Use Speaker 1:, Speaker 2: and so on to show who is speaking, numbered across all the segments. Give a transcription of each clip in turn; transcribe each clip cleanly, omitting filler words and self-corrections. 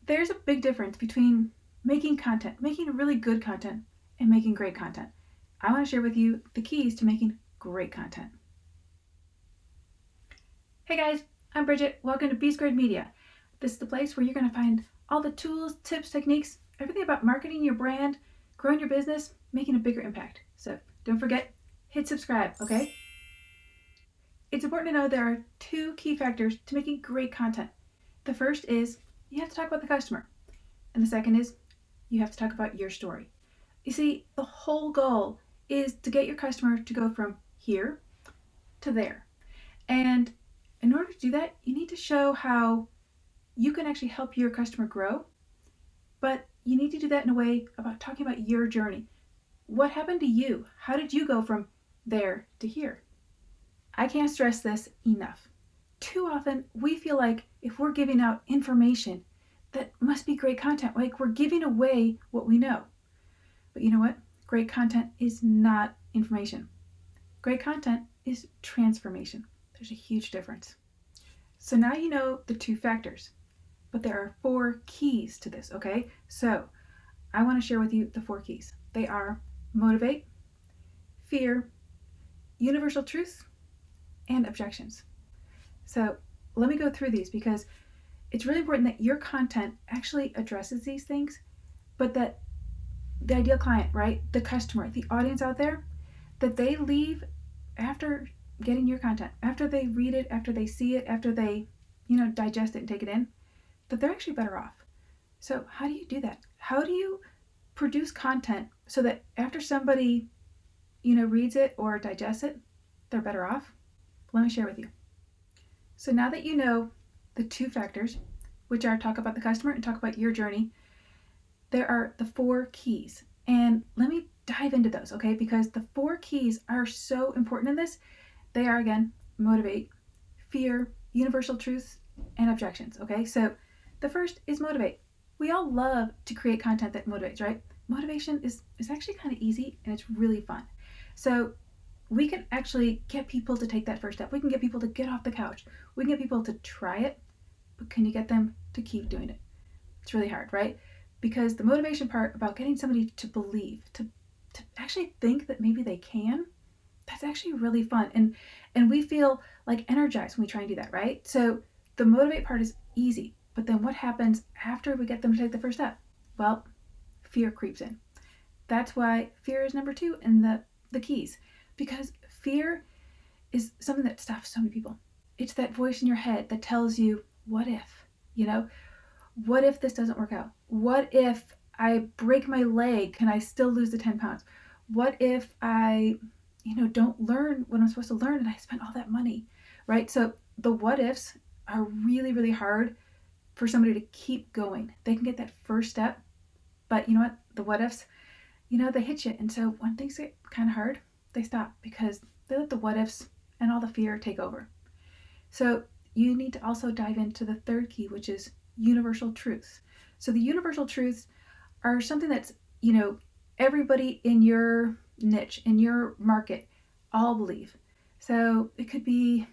Speaker 1: There's a big difference between making content, making really good content, and making great content. I want to share with you the keys to making great content. Hey guys, I'm Bridget. Welcome to B Squared Media. This is the place where you're going to find all the tools, tips, techniques, everything about marketing your brand, growing your business, making a bigger impact. So don't forget, hit subscribe, okay? It's important to know there are two key factors to making great content. The first is you have to talk about the customer. And the second is you have to talk about your story. You see, the whole goal is to get your customer to go from here to there. And in order to do that, you need to show how you can actually help your customer grow, but you need to do that in a way about talking about your journey. What happened to you? How did you go from there to here? I can't stress this enough. Too often, we feel like if we're giving out information, that must be great content, like we're giving away what we know. But you know what? Great content is not information. Great content is transformation. There's a huge difference. So now you know the two factors, but there are 4 keys to this, okay? So I want to share with you the 4 keys. They are motivate, fear, universal truth, and objections. So let me go through these because it's really important that your content actually addresses these things, but that the ideal client, right, the customer, the audience out there, that they leave after getting your content, after they read it, after they see it, after they, digest it and take it in, that they're actually better off. So how do you do that? How do you produce content so that after somebody, reads it or digests it, they're better off? Let me share with you. So now that you know the 2 factors, which are talk about the customer and talk about your journey, there are the 4 keys. And let me dive into those, okay? Because the 4 keys are so important in this. They are, again, motivate, fear, universal truths, and objections, okay? So the first is motivate. We all love to create content that motivates, right? Motivation is actually kind of easy and it's really fun. So we can actually get people to take that first step. We can get people to get off the couch. We can get people to try it, but can you get them to keep doing it? It's really hard, right? Because the motivation part about getting somebody to believe, to actually think that maybe they can, that's actually really fun. And we feel like energized when we try and do that, right? So the motivate part is easy, but then what happens after we get them to take the first step? Well, fear creeps in. That's why fear is number 2 in the keys. Because fear is something that stops so many people. It's that voice in your head that tells you, what if? What if this doesn't work out? What if I break my leg? Can I still lose the 10 pounds? What if I, don't learn what I'm supposed to learn and I spent all that money, right? So the what ifs are really, really hard for somebody to keep going. They can get that first step, but you know what? The what ifs, they hit you. And so when things get kind of hard, they stop because they let the what ifs and all the fear take over. So you need to also dive into the 3rd key, which is universal truths. So the universal truths are something that's, everybody in your niche, in your market, all believe. So it could be,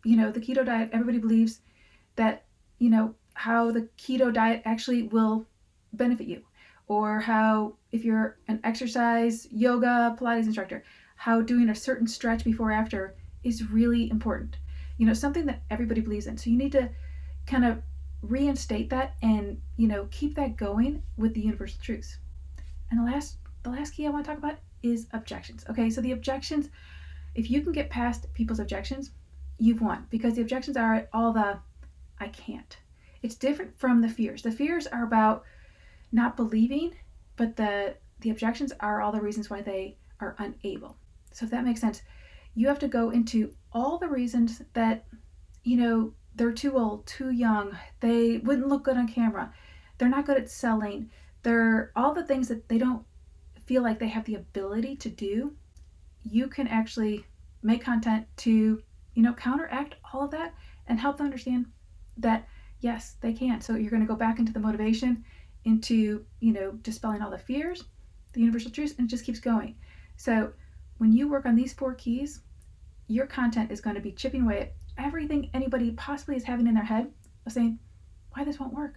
Speaker 1: the keto diet, everybody believes that, how the keto diet actually will benefit you, or how if you're an exercise, yoga, Pilates instructor, how doing a certain stretch before or after is really important. Something that everybody believes in. So you need to kind of reinstate that and, keep that going with the universal truths. And the last key I want to talk about is objections. Okay, so the objections, if you can get past people's objections, you've won, because the objections are all the I can't. It's different from the fears. The fears are about not believing, but the objections are all the reasons why they are unable. So if that makes sense, you have to go into all the reasons that, they're too old, too young, they wouldn't look good on camera, they're not good at selling, they're all the things that they don't feel like they have the ability to do. You can actually make content to, counteract all of that and help them understand that, yes, they can. So you're going to go back into the motivation, into, dispelling all the fears, the universal truths, and it just keeps going. So when you work on these 4 keys, your content is going to be chipping away at everything anybody possibly is having in their head of saying, why this won't work.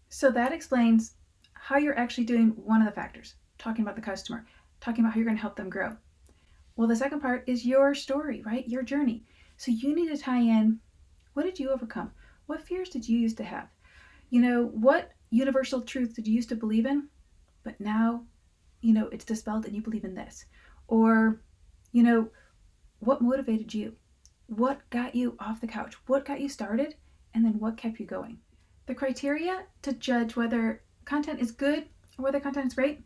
Speaker 1: So that explains how you're actually doing one of the factors, talking about the customer, talking about how you're going to help them grow. Well, the second part is your story, right? Your journey. So you need to tie in, what did you overcome? What fears did you used to have? What universal truth did you used to believe in, but now, it's dispelled and you believe in this? Or, you know, what motivated you? What got you off the couch? What got you started? And then what kept you going? The criteria to judge whether content is good or whether content is great,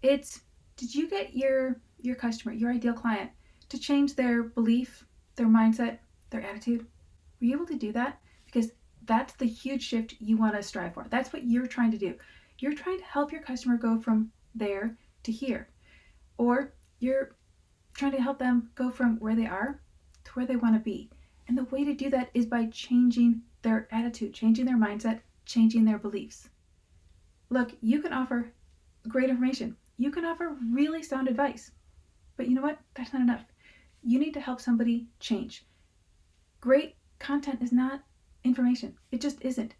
Speaker 1: it's, did you get your customer, your ideal client, to change their belief, their mindset, their attitude? Were you able to do that? Because that's the huge shift you want to strive for. That's what you're trying to do. You're trying to help your customer go from there to here. Or you're trying to help them go from where they are to where they want to be. And the way to do that is by changing their attitude, changing their mindset, changing their beliefs. Look, you can offer great information. You can offer really sound advice. But you know what? That's not enough. You need to help somebody change. Great content is not information. It just isn't.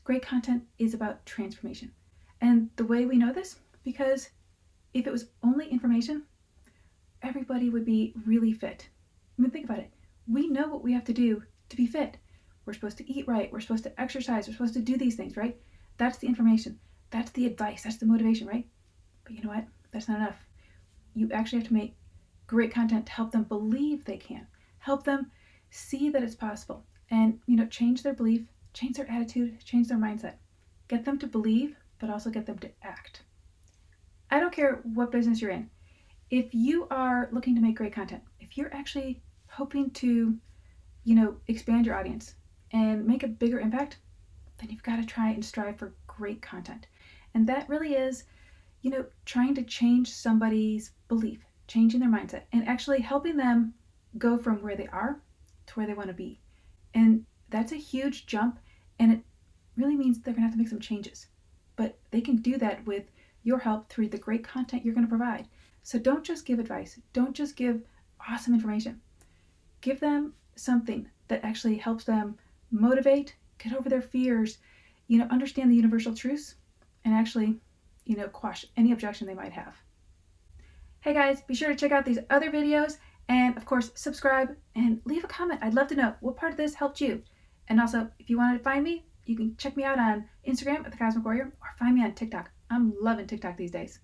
Speaker 1: Great content is about transformation. And the way we know this, because if it was only information, everybody would be really fit. I mean, think about it. We know what we have to do to be fit. We're supposed to eat right. We're supposed to exercise. We're supposed to do these things, right? That's the information. That's the advice. That's the motivation, right? But you know what? That's not enough. You actually have to make great content to help them believe they can, help them see that it's possible, and change their belief, change their attitude, change their mindset. Get them to believe, but also get them to act. I don't care what business you're in. If you are looking to make great content, if you're actually hoping to, expand your audience and make a bigger impact, then you've got to try and strive for great content. And that really is, trying to change somebody's belief, changing their mindset, and actually helping them go from where they are to where they want to be. And that's a huge jump, and it really means they're going to have to make some changes. But they can do that with your help through the great content you're going to provide. So don't just give advice. Don't just give awesome information. Give them something that actually helps them motivate, get over their fears, understand the universal truths, and actually, quash any objection they might have. Hey guys, be sure to check out these other videos, and of course, subscribe and leave a comment. I'd love to know what part of this helped you. And also, if you wanted to find me, you can check me out on Instagram at The Cosmic Warrior, or find me on TikTok. I'm loving TikTok these days.